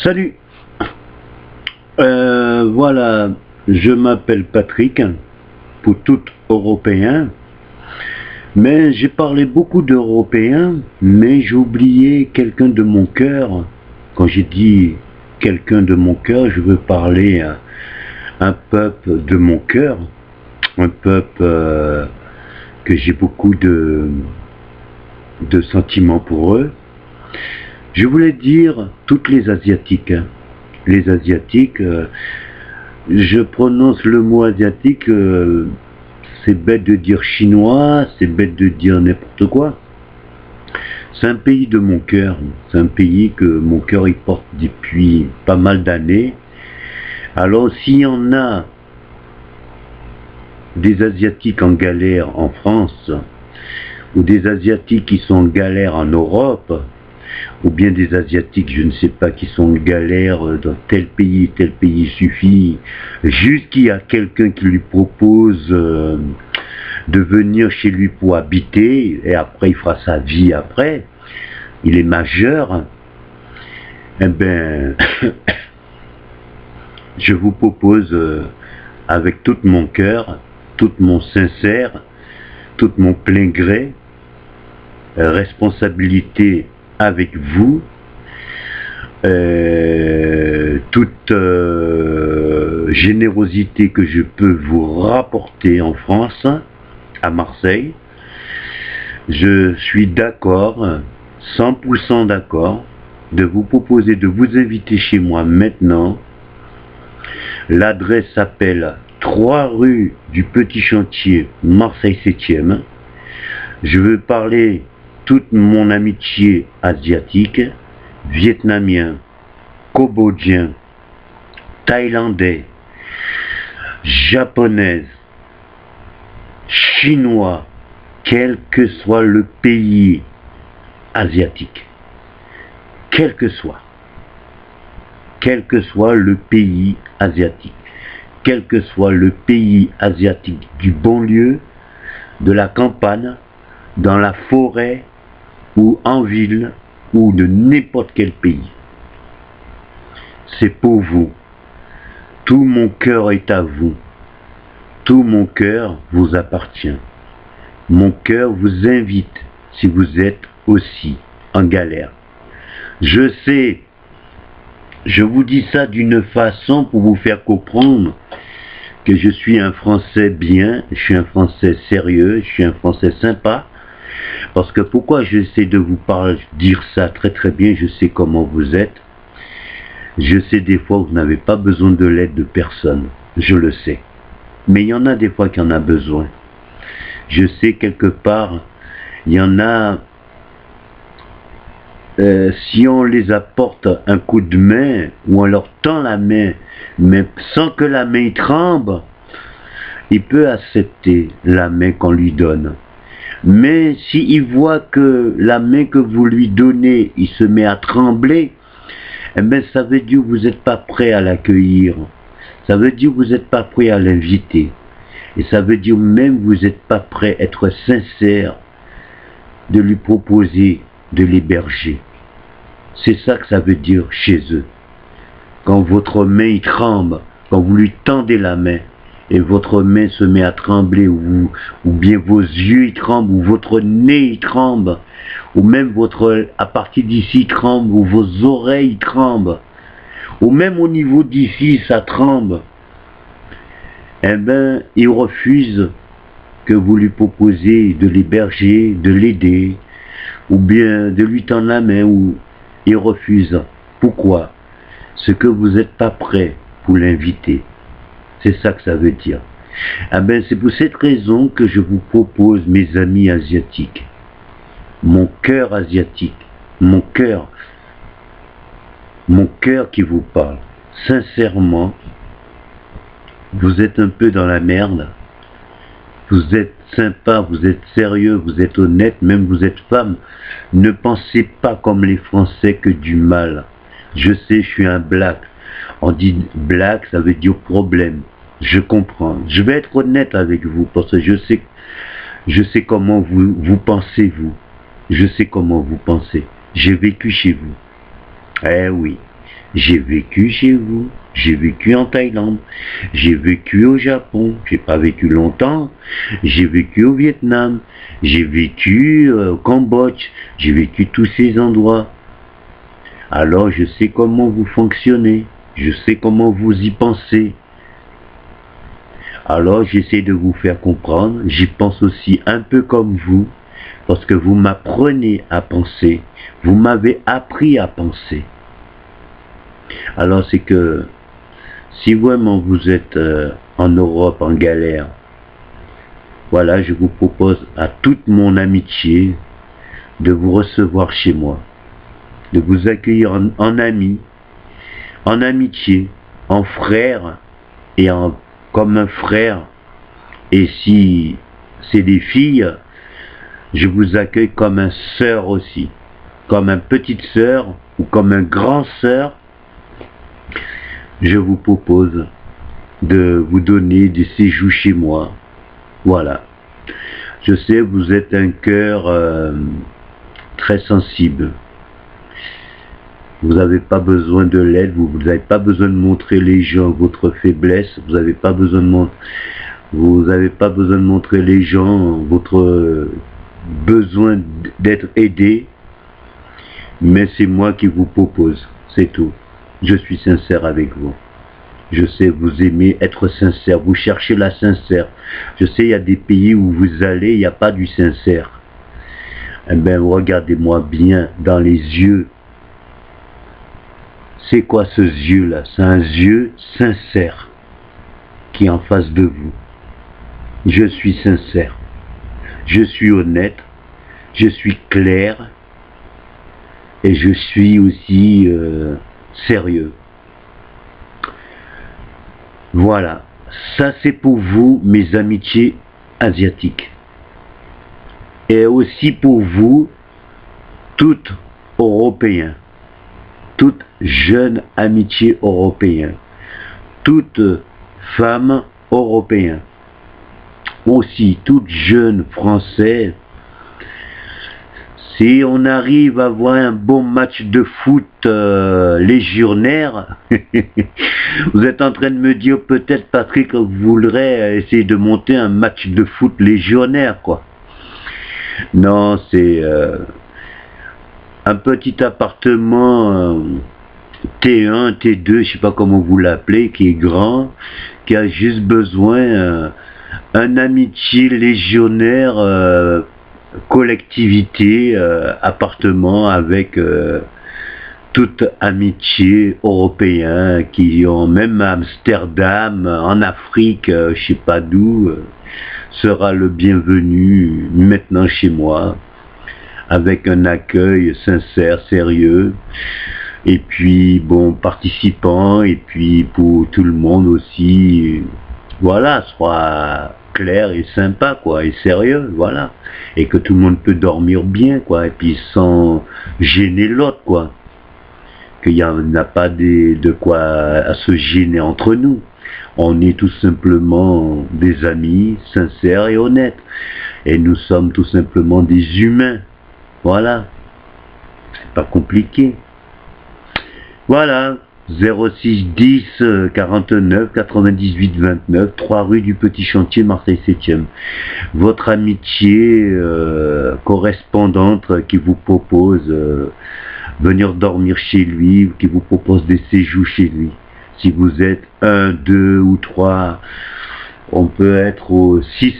Salut, voilà, je m'appelle Patrick, pour tout Européen, mais j'ai parlé beaucoup d'Européens, mais j'ai oublié quelqu'un de mon cœur. Quand j'ai dit quelqu'un de mon cœur, je veux parler à un peuple de mon cœur, un peuple que j'ai beaucoup de sentiments pour eux. Je voulais dire toutes les Asiatiques. Les Asiatiques, je prononce le mot asiatique, c'est bête de dire chinois, c'est bête de dire n'importe quoi. C'est un pays de mon cœur, c'est un pays que mon cœur y porte depuis pas mal d'années. Alors s'il y en a des Asiatiques en galère en France, ou des Asiatiques qui sont en galère en Europe, ou bien des Asiatiques, je ne sais pas, qui sont en galère dans tel pays, il suffit juste qu'il y a quelqu'un qui lui propose de venir chez lui pour habiter, et après il fera sa vie après, il est majeur, eh ben, je vous propose avec tout mon cœur, tout mon sincère, tout mon plein gré, responsabilité avec vous, toute générosité que je peux vous rapporter en France, à Marseille. Je suis d'accord, 100% d'accord, de vous proposer de vous inviter chez moi maintenant. L'adresse s'appelle 3 rue du Petit Chantier, Marseille 7e. Je veux parler toute mon amitié asiatique, vietnamien, cambodgien, thaïlandais, japonaise, chinois, quel que soit le pays asiatique, quel que soit le pays asiatique, quel que soit le pays asiatique du banlieue, de la campagne, dans la forêt, ou en ville, ou de n'importe quel pays. C'est pour vous. Tout mon cœur est à vous. Tout mon cœur vous appartient. Mon cœur vous invite si vous êtes aussi en galère. Je sais, je vous dis ça d'une façon pour vous faire comprendre que je suis un Français bien, je suis un Français sérieux, je suis un Français sympa. Parce que pourquoi j'essaie de vous dire ça très très bien, je sais comment vous êtes. Je sais des fois que vous n'avez pas besoin de l'aide de personne, je le sais. Mais il y en a des fois qui en a besoin. Je sais quelque part, il y en a, si on les apporte un coup de main, ou on leur tend la main, mais sans que la main tremble, il peut accepter la main qu'on lui donne. Mais s'il voit que la main que vous lui donnez, il se met à trembler, eh bien ça veut dire que vous n'êtes pas prêt à l'accueillir. Ça veut dire que vous n'êtes pas prêt à l'inviter. Et ça veut dire même que vous n'êtes pas prêt à être sincère de lui proposer de l'héberger. C'est ça que ça veut dire chez eux. Quand votre main tremble, quand vous lui tendez la main, et votre main se met à trembler, ou bien vos yeux y tremblent, ou votre nez y tremble, ou même à partir d'ici tremble, ou vos oreilles tremblent, ou même au niveau d'ici ça tremble, eh bien il refuse que vous lui proposez de l'héberger, de l'aider, ou bien de lui tendre la main, ou il refuse. Pourquoi? C'est que vous n'êtes pas prêt pour l'inviter. C'est ça que ça veut dire. Ah ben, c'est pour cette raison que je vous propose, mes amis asiatiques, mon cœur asiatique, mon cœur mon cœur qui vous parle. Sincèrement, vous êtes un peu dans la merde. Vous êtes sympa, vous êtes sérieux, vous êtes honnête, même vous êtes femme. Ne pensez pas comme les Français que du mal. Je sais, je suis un black. On dit black, ça veut dire problème. Je comprends. Je vais être honnête avec vous parce que je sais comment vous pensez, vous. Je sais comment vous pensez. J'ai vécu chez vous. Eh oui, j'ai vécu chez vous. J'ai vécu en Thaïlande. J'ai vécu au Japon. J'ai pas vécu longtemps. J'ai vécu au Vietnam. J'ai vécu au Cambodge. J'ai vécu tous ces endroits. Alors je sais comment vous fonctionnez. Je sais comment vous y pensez. Alors j'essaie de vous faire comprendre. J'y pense aussi un peu comme vous. Parce que vous m'apprenez à penser. Vous m'avez appris à penser. Alors c'est que si vraiment vous êtes en Europe en galère, voilà, je vous propose à toute mon amitié de vous recevoir chez moi, de vous accueillir en ami, en amitié, en frère et comme un frère. Et si c'est des filles, je vous accueille comme un sœur aussi, comme une petite sœur ou comme un grand sœur. Je vous propose de vous donner des séjours chez moi. Voilà. Je sais, vous êtes un cœur très sensible. Vous n'avez pas besoin de l'aide, vous n'avez pas besoin de montrer les gens votre faiblesse, vous n'avez pas besoin de montrer les gens votre besoin d'être aidé, mais c'est moi qui vous propose, c'est tout. Je suis sincère avec vous. Je sais, vous aimez être sincère, vous cherchez la sincère. Je sais, il y a des pays où vous allez, il n'y a pas du sincère. Eh bien, regardez-moi bien dans les yeux. C'est quoi ce yeux-là? C'est un yeux sincère qui est en face de vous. Je suis sincère. Je suis honnête. Je suis clair. Et je suis aussi sérieux. Voilà, ça c'est pour vous, mes amitiés asiatiques. Et aussi pour vous, toutes Européens, toutes jeunes amitiés européennes, toutes femmes européennes, aussi toutes jeunes Français. Si on arrive à voir un bon match de foot légionnaire, vous êtes en train de me dire peut-être Patrick voudrait essayer de monter un match de foot légionnaire, quoi. Non, c'est un petit appartement T1, T2, je sais pas comment vous l'appelez, qui est grand, qui a juste besoin un amitié légionnaire collectivité, appartement avec toute amitié européen qui ont même à Amsterdam, en Afrique, je sais pas d'où, sera le bienvenu maintenant chez moi, avec un accueil sincère, sérieux, et puis bon, participant, et puis pour tout le monde aussi, voilà, soit clair et sympa, quoi, et sérieux, voilà, et que tout le monde peut dormir bien, quoi, et puis sans gêner l'autre, quoi, qu'il n'y a pas de quoi à se gêner entre nous. On est tout simplement des amis sincères et honnêtes, et nous sommes tout simplement des humains, voilà, c'est pas compliqué. Voilà. 06 10 49 98 29, 3 rue du Petit Chantier, Marseille 7e. Votre amitié correspondante qui vous propose venir dormir chez lui, qui vous propose des séjours chez lui. Si vous êtes 1, 2 ou 3, on peut être au 6,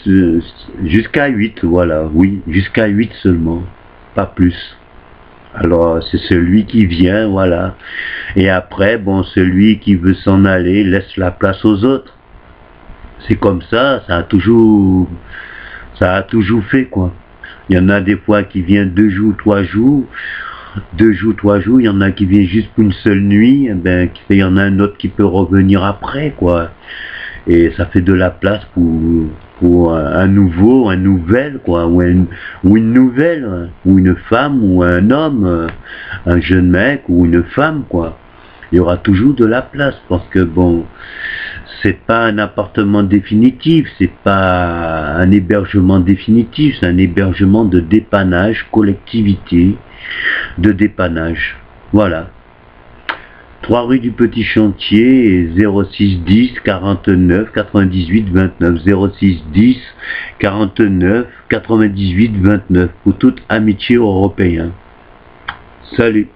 jusqu'à 8, voilà, oui, jusqu'à 8 seulement, pas plus. Alors c'est celui qui vient, voilà. Et après, bon, celui qui veut s'en aller laisse la place aux autres. C'est comme ça, ça a toujours fait, quoi. Il y en a des fois qui viennent 2 jours, 3 jours. 2 jours, 3 jours, il y en a qui vient juste pour une seule nuit, eh ben, il y en a un autre qui peut revenir après, quoi. Et ça fait de la place pour un nouveau, un nouvel, quoi, ou une nouvelle, ou une femme, ou un homme, un jeune mec, ou une femme, quoi. Il y aura toujours de la place, parce que bon, c'est pas un appartement définitif, c'est pas un hébergement définitif, c'est un hébergement de dépannage, collectivité de dépannage. Voilà. 3 rue du Petit Chantier, 06 10 49 98 29, 06 10 49 98 29, pour toute amitié européenne. Salut.